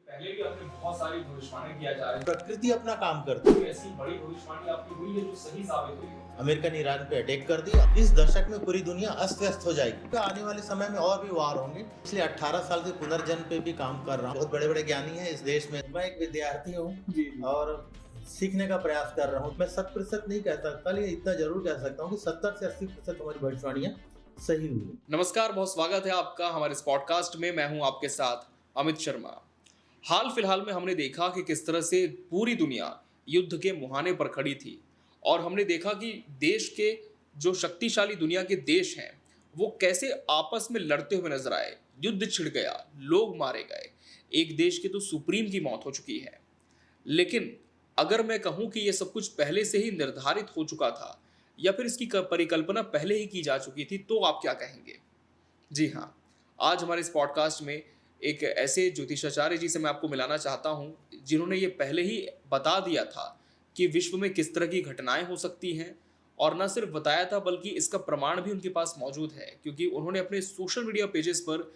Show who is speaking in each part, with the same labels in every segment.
Speaker 1: पहले भी आपने बहुत सारी भविष्यवाणी किया जा रही है।
Speaker 2: प्रकृति अपना काम करती है।
Speaker 1: कोई ऐसी बड़ी भविष्यवाणी आपकी हुई है जो सही साबित हुई हो?
Speaker 2: अमेरिकन ईरान पे अटैक कर दिया। इस दशक में पूरी दुनिया अस्त व्यस्त हो जाएगी। तो आने वाले समय में और भी वार होंगे। पिछले 18 साल से पुनर्जन्म पे भी काम कर रहा हूँ। बहुत बड़े बड़े ज्ञानी हैं इस देश में। मैं एक विद्यार्थी हूँ और सीखने का प्रयास कर रहा हूँ। मैं 100% नहीं कह सकता, लेकिन इतना जरूर कह सकता हूँ कि 70 से 80% हमारी भविष्यवाणियाँ सही हुई।
Speaker 1: नमस्कार, बहुत स्वागत है आपका हमारे इस पॉडकास्ट में। मैं हूं आपके साथ अमित शर्मा। हाल फिलहाल में हमने देखा कि किस तरह से पूरी दुनिया युद्ध के मुहाने पर खड़ी थी और हमने देखा कि देश के जो शक्तिशाली दुनिया के देश हैं वो कैसे आपस में लड़ते हुए नजर आए। युद्ध छिड़ गया, लोग मारे गए, एक देश के तो सुप्रीम की मौत हो चुकी है। लेकिन अगर मैं कहूं कि यह सब कुछ पहले से ही निर्धारित हो चुका था या फिर इसकी परिकल्पना पहले ही की जा चुकी थी, तो आप क्या कहेंगे? जी हाँ, आज हमारे इस पॉडकास्ट में एक ऐसे ज्योतिषाचार्य जी से मैं आपको मिलाना चाहता हूं जिन्होंने ये पहले ही बता दिया था कि विश्व में किस तरह की घटनाएं हो सकती हैं, और न सिर्फ बताया था बल्कि इसका प्रमाण भी उनके पास मौजूद है, क्योंकि उन्होंने अपने सोशल मीडिया पेजेस पर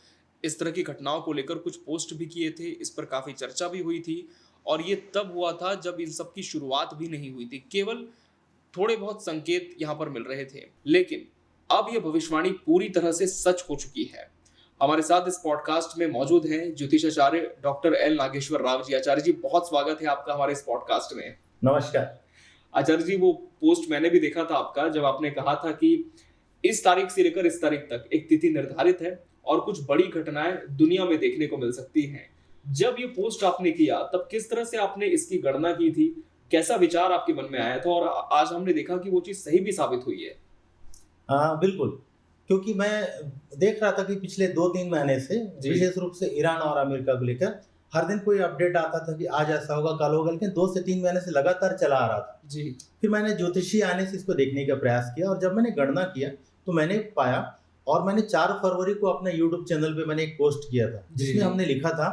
Speaker 1: इस तरह की घटनाओं को लेकर कुछ पोस्ट भी किए थे। इस पर काफ़ी चर्चा भी हुई थी और ये तब हुआ था जब इन सब की शुरुआत भी नहीं हुई थी। केवल थोड़े बहुत संकेत यहाँ पर मिल रहे थे, लेकिन अब यह भविष्यवाणी पूरी तरह से सच हो चुकी है। हमारे साथ इस पॉडकास्ट में मौजूद हैं ज्योतिषाचार्य डॉक्टर एल नागेश्वर राव जी। आचार्य जी, बहुत स्वागत है आपका हमारे इस पॉडकास्ट में।
Speaker 2: नमस्कार
Speaker 1: आचार्य जी, वो पोस्ट मैंने भी देखा था आपका जब आपने कहा था कि इस तारीख से लेकर इस तारीख तक एक तिथि निर्धारित है और कुछ बड़ी घटनाएं दुनिया में देखने को मिल सकती हैं। जब ये पोस्ट आपने किया तब किस तरह से आपने इसकी गणना की थी, कैसा विचार आपके मन में आया था, और आज हमने देखा कि वो चीज सही भी साबित हुई है?
Speaker 2: हाँ बिल्कुल, क्योंकि मैं देख रहा था कि पिछले 2-3 महीने से विशेष रूप से ईरान और अमेरिका को लेकर हर दिन कोई अपडेट आता था कि आज ऐसा होगा, कल होगा, लेकिन 2 से 3 महीने से लगातार चला आ रहा था
Speaker 1: जी।
Speaker 2: फिर मैंने ज्योतिषी आने से इसको देखने का प्रयास किया और जब मैंने गणना किया तो मैंने पाया, और मैंने 4 फरवरी को अपने यूट्यूब चैनल पे मैंने एक पोस्ट किया था जिसमें हमने लिखा था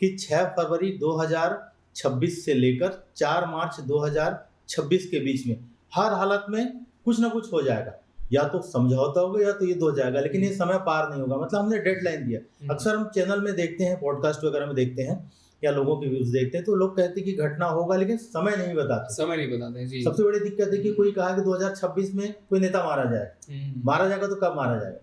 Speaker 2: कि 6 फरवरी 2026 से लेकर 4 मार्च 2026 के बीच में हर हालत में कुछ ना कुछ हो जाएगा, या तो समझौता होगा या तो युद्ध हो जाएगा, लेकिन ये समय पार नहीं होगा। मतलब हमने डेडलाइन दिया। अक्सर हम चैनल में देखते हैं, पॉडकास्ट वगैरह में देखते हैं या लोगों के व्यूज देखते हैं, तो लोग कहते हैं कि घटना होगा लेकिन समय नहीं बताते जी। सबसे बड़ी दिक्कत है कि कोई कहा कि 2026 में कोई नेता मारा जाएगा, तो कब मारा जाएगा?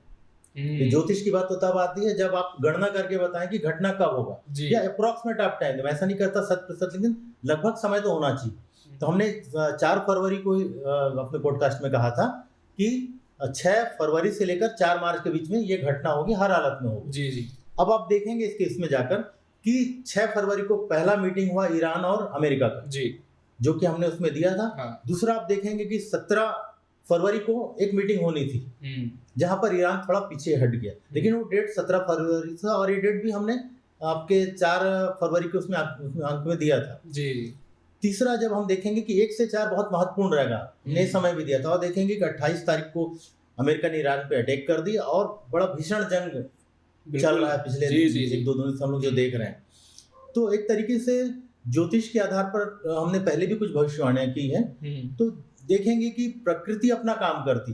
Speaker 2: ज्योतिष की बात तो तब आती है जब आप गणना करके बताएं कि घटना कब होगा, या अप्रोक्सीमेट आप टाइम। मैं ऐसा नहीं करता 100%, लेकिन लगभग समय तो होना चाहिए। तो हमने 4 फरवरी को अपने पॉडकास्ट में कहा था कि 6 फरवरी से लेकर 4 मार्च के बीच में ये घटना होगी, हर हालत में होगी।
Speaker 1: जी।
Speaker 2: अब आप देखेंगे इस केस में जाकर कि 6 फरवरी को पहला मीटिंग हुआ ईरान और अमेरिका का जी, जो कि हमने उसमें दिया था। हाँ। दूसरा आप देखेंगे कि 17 फरवरी को एक मीटिंग होनी थी जहां पर ईरान थोड़ा पीछे हट गया, लेकिन वो डेट 17 फरवरी था और ये डेट भी हमने आपके 4 फरवरी को उसमें अंक में दिया था जी। तीसरा जब हम देखेंगे कि 1 से 4 बहुत महत्वपूर्ण रहेगा, नए समय भी दिया था, और देखेंगे कि 28 तारीख को अमेरिका ने ईरान पे अटैक कर दिया और बड़ा भीषण जंग चल रहा है पिछले 1-2 दिन से हम लोग जो देख रहे हैं। तो एक तरीके से ज्योतिष के आधार पर हमने पहले भी कुछ भविष्यवाणियां की हैं। तो देखेंगे कि प्रकृति अपना काम करती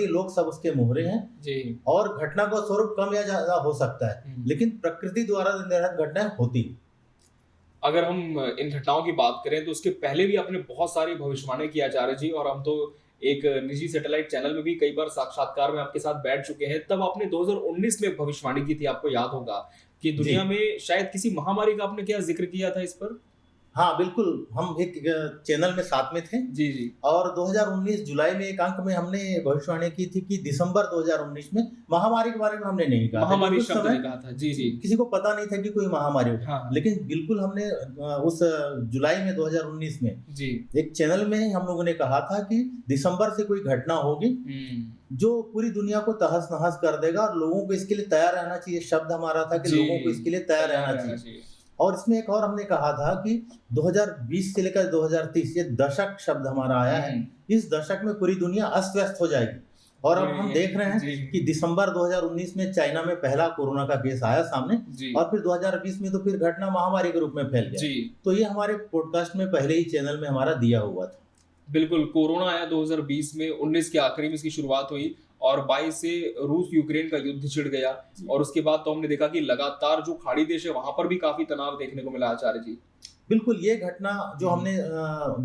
Speaker 2: है, लोग सब उसके मोहरे हैं जी। और घटना का स्वरूप कम या ज्यादा हो सकता है, लेकिन प्रकृति द्वारा निर्धारित घटनाएं होती है।
Speaker 1: अगर हम इन घटनाओं की बात करें तो उसके पहले भी आपने बहुत सारी भविष्यवाणी की आचार्य जी, और हम तो एक निजी सैटेलाइट चैनल में भी कई बार साक्षात्कार में आपके साथ बैठ चुके हैं। तब आपने 2019 में भविष्यवाणी की थी, आपको याद होगा कि दुनिया में शायद किसी महामारी का आपने क्या जिक्र किया था इस पर?
Speaker 2: हाँ, बिल्कुल, हम एक चैनल में साथ में थे
Speaker 1: जी, जी।
Speaker 2: और 2019 जुलाई में एक अंक में हमने भविष्यवाणी की थी कि दिसंबर 2019 में महामारी के बारे में हमने नहीं कहा था,
Speaker 1: महामारी
Speaker 2: क्योंकि उस
Speaker 1: शब्द
Speaker 2: समय
Speaker 1: नहीं कहा था। जी, जी।
Speaker 2: किसी को पता नहीं था कि कोई महामारी होगी।
Speaker 1: हाँ, हाँ।
Speaker 2: लेकिन बिल्कुल हमने उस जुलाई में 2019 में
Speaker 1: जी।
Speaker 2: एक चैनल में ही हम लोगों ने कहा था कि दिसंबर से कोई घटना होगी
Speaker 1: हुँ।
Speaker 2: जो पूरी दुनिया को तहस-नहस कर देगा और लोगों को इसके लिए तैयार रहना चाहिए। शब्द हमारा था कि
Speaker 1: जी,
Speaker 2: लोगों को इसके लिए तैयार रहना चाहिए।
Speaker 1: चाहिए।
Speaker 2: और इसमें एक और हमने कहा था कि 2020 से लेकर 2030 ये दशक शब्द हमारा आया है।
Speaker 1: हुँ।
Speaker 2: इस दशक में पूरी दुनिया अस्त-व्यस्त हो जाएगी। और अब हम देख रहे हैं
Speaker 1: जी,
Speaker 2: कि दिसंबर 2019 में चाइना में पहला कोरोना का केस आया सामने
Speaker 1: जी।
Speaker 2: और फिर 2020 में तो फिर घटना महामारी के रूप में फैल गया।
Speaker 1: जी।
Speaker 2: तो ये हमारे पॉडकास्ट में पहले ही चैनल में हमारा दिया हुआ था।
Speaker 1: बिल्कुल, कोरोना आया 2020 में, 19 के आखिरी में इसकी शुरुआत हुई और 22 से रूस-यूक्रेन का युद्ध छिड़ गया और उसके बाद तो हमने देखा कि लगातार जो खाड़ी देश है, वहाँ पर भी काफ़ी तनाव देखने को मिला आचार्य जी।
Speaker 2: बिल्कुल, ये घटना जो
Speaker 1: हुँ।
Speaker 2: हमने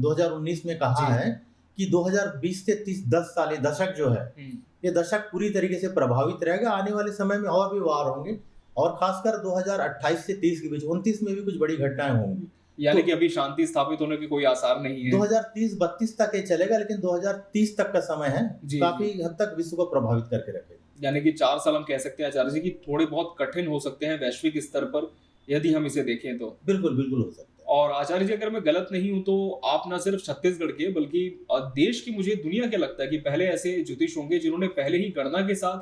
Speaker 2: 2019 में कहा
Speaker 1: जी।
Speaker 2: है कि 2020 से 30 10 साल ये दशक जो है,
Speaker 1: हुँ।
Speaker 2: ये दशक पूरी तरीके से प्रभावित रहेगा। आने वाले समय में और भी वार होंगे और खासकर 2028 से 30 के बीच 29 में भी कुछ बड़ी घटनाएँ होंगी।
Speaker 1: यानी
Speaker 2: तो
Speaker 1: कि अभी शांति स्थापित होने के कोई आसार नहीं है।
Speaker 2: 2030-32 तक ये चलेगा, लेकिन 2030 तक का समय है,
Speaker 1: जी,
Speaker 2: काफ़ी
Speaker 1: जी।
Speaker 2: हद तक विश्व को प्रभावित करके रखेगा।
Speaker 1: यानी कि 4 साल हम कह सकते हैं आचार्य जी कि थोड़े बहुत कठिन हो सकते हैं वैश्विक स्तर पर, यदि हम इसे देखें तो।
Speaker 2: बिल्कुल, बिल्कुल हो सकता है।
Speaker 1: और आचार्य जी, अगर मैं गलत नहीं हूँ तो आप ना सिर्फ छत्तीसगढ़ के बल्कि देश की, मुझे दुनिया क्या लगता है कि पहले ऐसे ज्योतिष होंगे जिन्होंने पहले ही गणना के साथ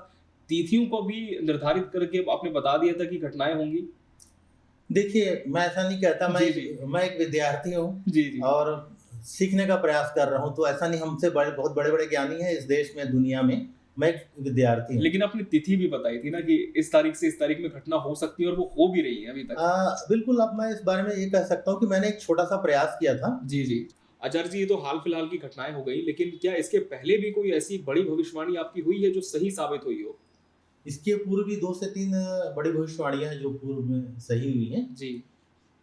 Speaker 1: तिथियों को भी निर्धारित करके आपने बता दिया था कि घटनाएँ होंगी?
Speaker 2: देखिए, मैं ऐसा नहीं कहता,
Speaker 1: जी, जी।
Speaker 2: मैं एक विद्यार्थी हूँ
Speaker 1: जी, जी।
Speaker 2: और सीखने का प्रयास कर रहा हूँ, तो ऐसा नहीं हमसे बहुत बड़े-बड़े ज्ञानी हैं इस देश में, दुनिया में। मैं एक विद्यार्थी हूँ।
Speaker 1: लेकिन आपने तिथि भी बताई थी ना कि इस तारीख से इस तारीख में घटना हो सकती है और वो हो भी रही है अभी तक।
Speaker 2: बिल्कुल, अब मैं इस बारे में ये कह सकता हूँ कि मैंने एक छोटा-सा प्रयास किया था।
Speaker 1: जी, जी। आचार्य जी, ये तो हाल-फिलहाल की घटनाएँ हो गई, लेकिन क्या इसके पहले भी कोई ऐसी बड़ी भविष्यवाणी आपकी हुई है जो सही साबित हुई हो?
Speaker 2: इसके पूर्व भी 2 से 3 बड़ी भविष्यवाणियाँ हैं जो पूर्व में सही हुई हैं।
Speaker 1: जी,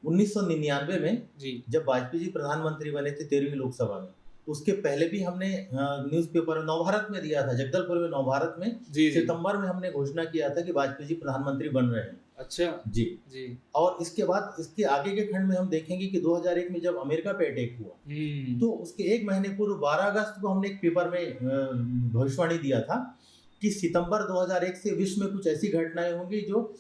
Speaker 2: 1999 में
Speaker 1: जी।
Speaker 2: जब वाजपेयी जी प्रधानमंत्री बने थे 13वीं लोकसभा में, तो उसके पहले भी हमने न्यूज़पेपर नवभारत में दिया था, जगदलपुर में नवभारत में
Speaker 1: जी, जी।
Speaker 2: सितंबर में हमने घोषणा किया था कि वाजपेयी जी प्रधानमंत्री बन रहे हैं।
Speaker 1: अच्छा।
Speaker 2: जी।
Speaker 1: जी।
Speaker 2: और इसके बाद इसके आगे के खंड में हम देखेंगे कि 2001 में जब अमेरिका पे अटैक हुआ,
Speaker 1: हुँ।
Speaker 2: तो उसके 1 महीने पूर्व 12 अगस्त को हमने एक पेपर में भविष्यवाणी दिया था कि सितंबर 2001 से विश्व में कुछ ऐसी घटनाएँ होंगी जो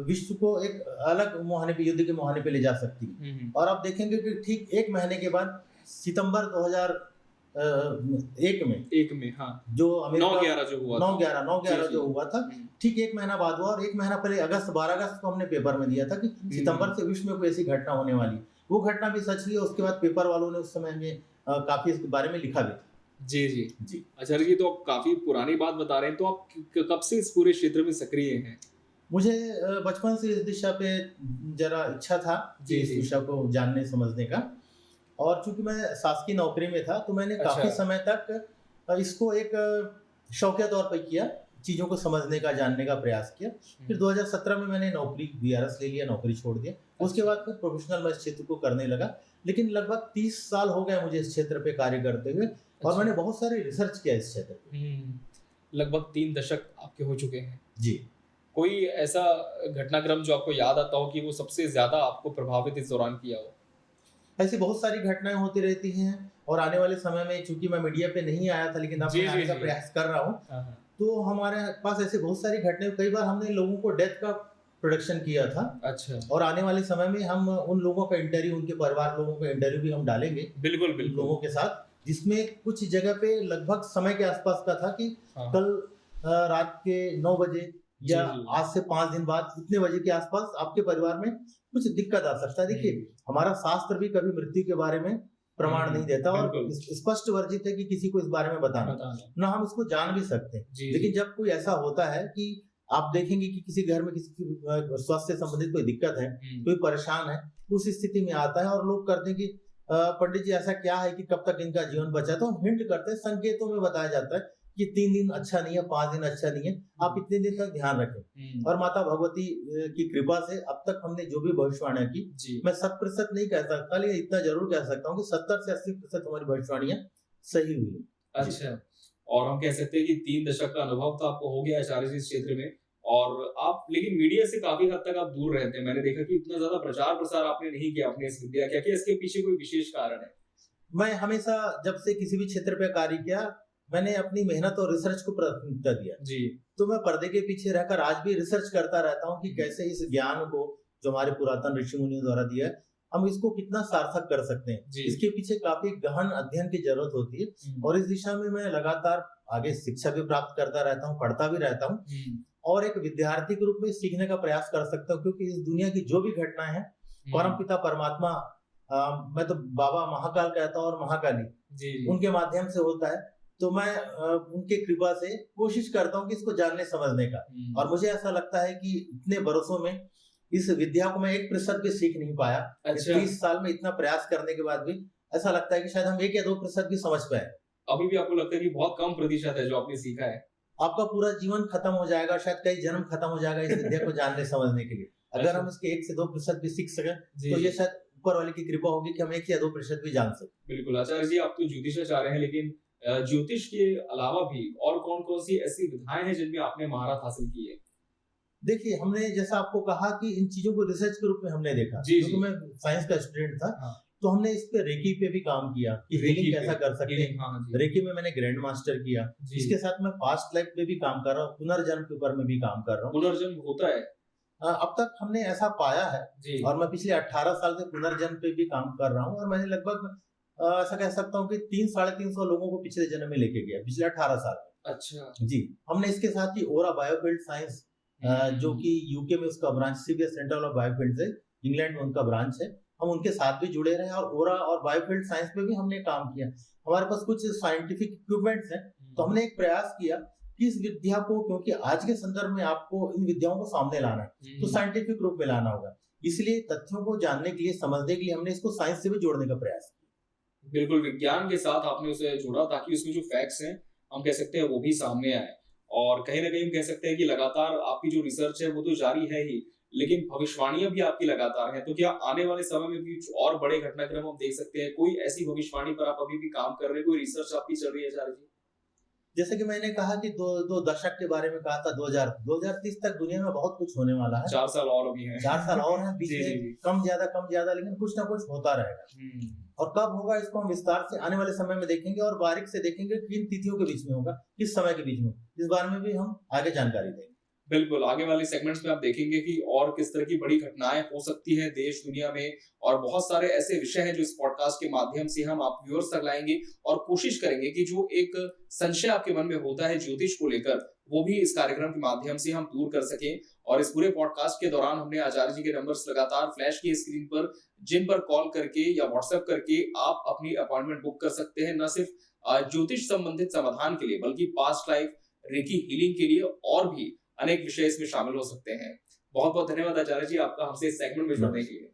Speaker 2: विश्व को एक अलग मुहाने पे, युद्ध के मुहाने पे ले जा सकती है।
Speaker 1: हुँ, हुँ।
Speaker 2: और आप देखेंगे कि ठीक 1 महीने के बाद सितंबर 2001 में
Speaker 1: 1 में, हाँ।
Speaker 2: जो अमेरिका
Speaker 1: 9/11 जो हुआ था।
Speaker 2: 9/11
Speaker 1: जी,
Speaker 2: जो
Speaker 1: जी।
Speaker 2: हुआ था,
Speaker 1: हुँ।
Speaker 2: ठीक 1 महीना बाद हुआ और 1 महीना पहले 12 अगस्त को हमने पेपर में दिया था कि सितंबर से विश्व में कोई ऐसी घटना होने वाली है। वो घटना भी सच हुई और उसके बाद पेपर वालों ने उस समय हमें काफ़ी इसके बारे में लिखा भी था।
Speaker 1: जी, जी।
Speaker 2: जी।
Speaker 1: आचार्य जी, तो आप काफ़ी पुरानी बात बता रहे हैं, तो आप कब से इस पूरे क्षेत्र में सक्रिय हैं?
Speaker 2: मुझे बचपन से इस दिशा पे ज़रा इच्छा था कि
Speaker 1: जी,
Speaker 2: इस
Speaker 1: जी।
Speaker 2: दिशा को जानने समझने का, और चूँकि मैं शासकीय नौकरी में था, तो मैंने काफ़ी
Speaker 1: अच्छा।
Speaker 2: समय तक इसको एक शौकिया तौर पे किया, चीज़ों को समझने का, जानने का प्रयास किया। फिर 2017 में मैंने नौकरी वीआरएस ले लिया, नौकरी छोड़ दिया। उसके बाद फिर प्रोफ़ेशनल मैं इस क्षेत्र को करने लगा। लेकिन लगभग 30 साल हो गए मुझे इस क्षेत्र पे कार्य करते हुए और
Speaker 1: अच्छा।
Speaker 2: मैंने बहुत सारी रिसर्च किया इस क्षेत्र पे।
Speaker 1: हुँ। लगभग 3 दशक आपके हो चुके हैं।
Speaker 2: जी।
Speaker 1: कोई ऐसा घटनाक्रम जो आपको याद आता हो कि वो सबसे ज़्यादा आपको प्रभावित इस दौरान किया हो?
Speaker 2: ऐसी बहुत सारी घटनाएँ होती रहती हैं और आने वाले समय में, चूँकि मैं मीडिया पे नहीं आया था, लेकिन अब
Speaker 1: जी,
Speaker 2: मैं आने
Speaker 1: जी,
Speaker 2: का
Speaker 1: जी।
Speaker 2: प्रयास कर रहा हूँ,
Speaker 1: हाँ, हाँ।
Speaker 2: तो हमारे पास ऐसे बहुत सारी घटनाएँ, कई बार हमने लोगों को डेथ का प्रोडक्शन किया था
Speaker 1: अच्छा।
Speaker 2: और आने वाले समय में हम उन लोगों का इंटरव्यू, उनके परिवार लोगों का इंटरव्यू भी हम डालेंगे
Speaker 1: बिल्कुल,
Speaker 2: उन
Speaker 1: बिल्कुल।
Speaker 2: लोगों के साथ, जिसमें कुछ जगह पे लगभग समय के आसपास का था कि
Speaker 1: हाँ।
Speaker 2: कल रात के 9 बजे या
Speaker 1: जी, जी।
Speaker 2: आज से 5 दिन बाद इतने बजे के आसपास आपके परिवार में कुछ दिक्कत आ सकता है। देखिए, हमारा शास्त्र भी कभी मृत्यु के बारे में प्रमाण नहीं देता और
Speaker 1: बिल्कुल।
Speaker 2: स्पष्ट वर्जित है कि किसी को इस बारे में बताना।
Speaker 1: बताना।
Speaker 2: ना हम इसको जान भी सकते हैं।
Speaker 1: जी,
Speaker 2: लेकिन
Speaker 1: जी।
Speaker 2: जब कोई ऐसा होता है कि आप देखेंगे कि किसी घर में किसी की स्वास्थ्य से संबंधित कोई दिक्कत है,
Speaker 1: हुँ।
Speaker 2: कोई परेशान है, उस स्थिति में आता है और लोग करते हैं कि पंडित जी ऐसा क्या है कि कब तक इनका जीवन बचा है? तो हम हिंट करते हैं, संकेतों में बताया जाता है कि 3 दिन अच्छा नहीं है, 5 दिन अच्छा नहीं है, आप इतने दिन तक ध्यान रखें।
Speaker 1: हुँ।
Speaker 2: और माता भगवती की कृपा से अब तक हमने जो भी भविष्यवाणियाँ की,
Speaker 1: जी।
Speaker 2: मैं 100% नहीं कह सकता, लेकिन इतना ज़रूर कह सकता हूँ कि 70 से 80% हमारी भविष्यवाणियाँ सही हुई हैं। जी।
Speaker 1: अच्छा। और हम कह सकते हैं कि 3 दशक का अनुभव तो आपको हो गया आचार्य जी इस क्षेत्र में और आप लेकिन मीडिया से काफी हद तक आप दूर रहते हैं। मैंने देखा कि उतना ज्यादा प्रचार प्रसार आपने नहीं किया अपने इस विद्या का। क्या इसके पीछे कोई विशेष कारण है?
Speaker 2: मैं हमेशा जब से किसी भी क्षेत्र पे कार्य किया, मैंने अपनी मेहनत और रिसर्च को प्राथमिकता दिया।
Speaker 1: जी।
Speaker 2: तो मैं पर्दे के पीछे रहकर आज भी रिसर्च करता रहता हूँ कि कैसे इस ज्ञान को जो हमारे पुरातन ऋषि मुनियों द्वारा दिया है, हम इसको कितना सार्थक कर सकते हैं। इसके पीछे काफी गहन अध्ययन की जरूरत होती है और इस दिशा में मैं लगातार आगे शिक्षा भी प्राप्त करता रहता हूँ, पढ़ता भी रहता हूँ और एक विद्यार्थी के रूप में सीखने का प्रयास कर सकता हूँ, क्योंकि इस दुनिया की जो भी घटना है परमपिता परमात्मा, मैं तो बाबा महाकाल कहता हूँ और महाकाली उनके माध्यम से होता है। तो मैं उनके कृपा से कोशिश करता हूँ कि इसको जानने समझने का, और मुझे ऐसा लगता है कि इतने बरसों में इस विद्या को मैं 1% भी सीख नहीं पाया।
Speaker 1: अच्छा।
Speaker 2: 30 साल में इतना प्रयास करने के बाद भी ऐसा लगता है कि शायद हम 1 या 2% भी समझ पाए।
Speaker 1: अभी भी आपको लगता है कि बहुत कम प्रतिशत है जो आपने सीखा है?
Speaker 2: आपका पूरा जीवन खत्म हो जाएगा, शायद कई जन्म खत्म हो जाएगा इस विद्या को जानने समझने के लिए। अगर हम इसके 1 से 2% भी सीख सकें तो ये शायद ऊपर वाले की कृपा होगी कि हम 1 या 2% भी जान सकें।
Speaker 1: बिल्कुल। आचार्य जी, आप तो ज्योतिषाचार्य हैं, लेकिन ज्योतिष के अलावा भी और कौन-कौन सी ऐसी विधाएं हैं जिनमें आपने महारत हासिल की है?
Speaker 2: देखिए, हमने जैसा आपको कहा कि इन चीजों को रिसर्च के रूप में हमने देखा, क्योंकि मैं साइंस का स्टूडेंट था। तो हमने इस पे रेकी पे भी काम किया कि हीलिंग कैसा कर सकते हैं। रेकी में मैंने ग्रैंड मास्टर किया। इसके साथ मैं पास्ट लाइफ पे भी काम कर रहा हूँ, पुनर्जन्म के ऊपर में भी काम कर रहा हूँ।
Speaker 1: पुनर्जन्म होता है?
Speaker 2: अब तक हमने ऐसा पाया है और मैं पिछले 18 साल से पुनर्जन्म पे भी काम कर रहा हूँ और मैंने लगभग ऐसा कह सकता हूँ कि 300-350 लोगों को पिछले जन्म में लेके गया पिछले 18 साल में।
Speaker 1: अच्छा
Speaker 2: जी। हमने इसके साथ ही ओरा बायोफील्ड साइंस, जो कि यूके में उसका branch CBS centre of biofield है, इंग्लैंड में उनका ब्रांच है, हम उनके साथ भी जुड़े रहे और ओरा और बायोफील्ड साइंस पे भी हमने काम किया। हमारे पास कुछ साइंटिफिक इक्विपमेंट्स हैं, तो हमने एक प्रयास किया कि इस विद्या को, क्योंकि आज के संदर्भ में आपको इन विद्याओं को सामने लाना है तो साइंटिफिक रूप में लाना होगा, इसलिए तथ्यों को जानने के लिए, समझने के लिए हमने इसको साइंस से भी जोड़ने का प्रयास किया।
Speaker 1: बिल्कुल, विज्ञान के साथ आपने उसे जोड़ा ताकि उसमें जो फैक्ट्स हैं हम कह सकते हैं वो भी सामने आए, और कहीं ना कहीं हम कह सकते हैं कि लगातार आपकी जो रिसर्च है वो तो जारी है ही, लेकिन भविष्यवाणियां भी आपकी लगातार हैं। तो क्या आने वाले समय में भी कुछ और बड़े घटनाक्रम हम देख सकते हैं? कोई ऐसी भविष्यवाणी पर आप अभी भी काम कर रहे हैं, कोई रिसर्च आपकी चल रही है आचार्य जी?
Speaker 2: जैसे कि मैंने कहा कि दो दशक के बारे में कहा था, 2030 तक दुनिया में बहुत कुछ होने वाला है।
Speaker 1: 4 साल और अभी हैं।
Speaker 2: 4 साल और हैं, बीच में कम ज्यादा लेकिन कुछ ना कुछ होता रहेगा। और कब होगा इसको हम विस्तार से आने वाले समय में देखेंगे और बारीक से देखेंगे कि किन तिथियों के बीच में होगा, किस समय के बीच में, इस बारे में भी हम आगे जानकारी देंगे।
Speaker 1: बिल्कुल, आगे वाले सेगमेंट्स में आप देखेंगे कि और किस तरह की बड़ी घटनाएं हो सकती हैं देश दुनिया में, और बहुत सारे ऐसे विषय हैं जो इस पॉडकास्ट के माध्यम से हम आप व्यूअर्स तक लाएंगे और कोशिश करेंगे कि जो एक संशय आपके मन में होता है ज्योतिष को लेकर, वो भी इस कार्यक्रम के माध्यम से हम दूर कर सकें। और इस पूरे पॉडकास्ट के दौरान हमने आचार्य जी के नंबर्स लगातार फ्लैश किए स्क्रीन पर, जिन पर कॉल करके या व्हाट्सएप करके आप अपनी अपॉइंटमेंट बुक कर सकते हैं, न सिर्फ ज्योतिष संबंधित समाधान के लिए बल्कि पास्ट लाइफ, रेकी हीलिंग के लिए, और भी अनेक विषय इसमें शामिल हो सकते हैं। बहुत बहुत धन्यवाद आचार्य जी आपका हमसे इस सेगमेंट में जुड़ने के लिए।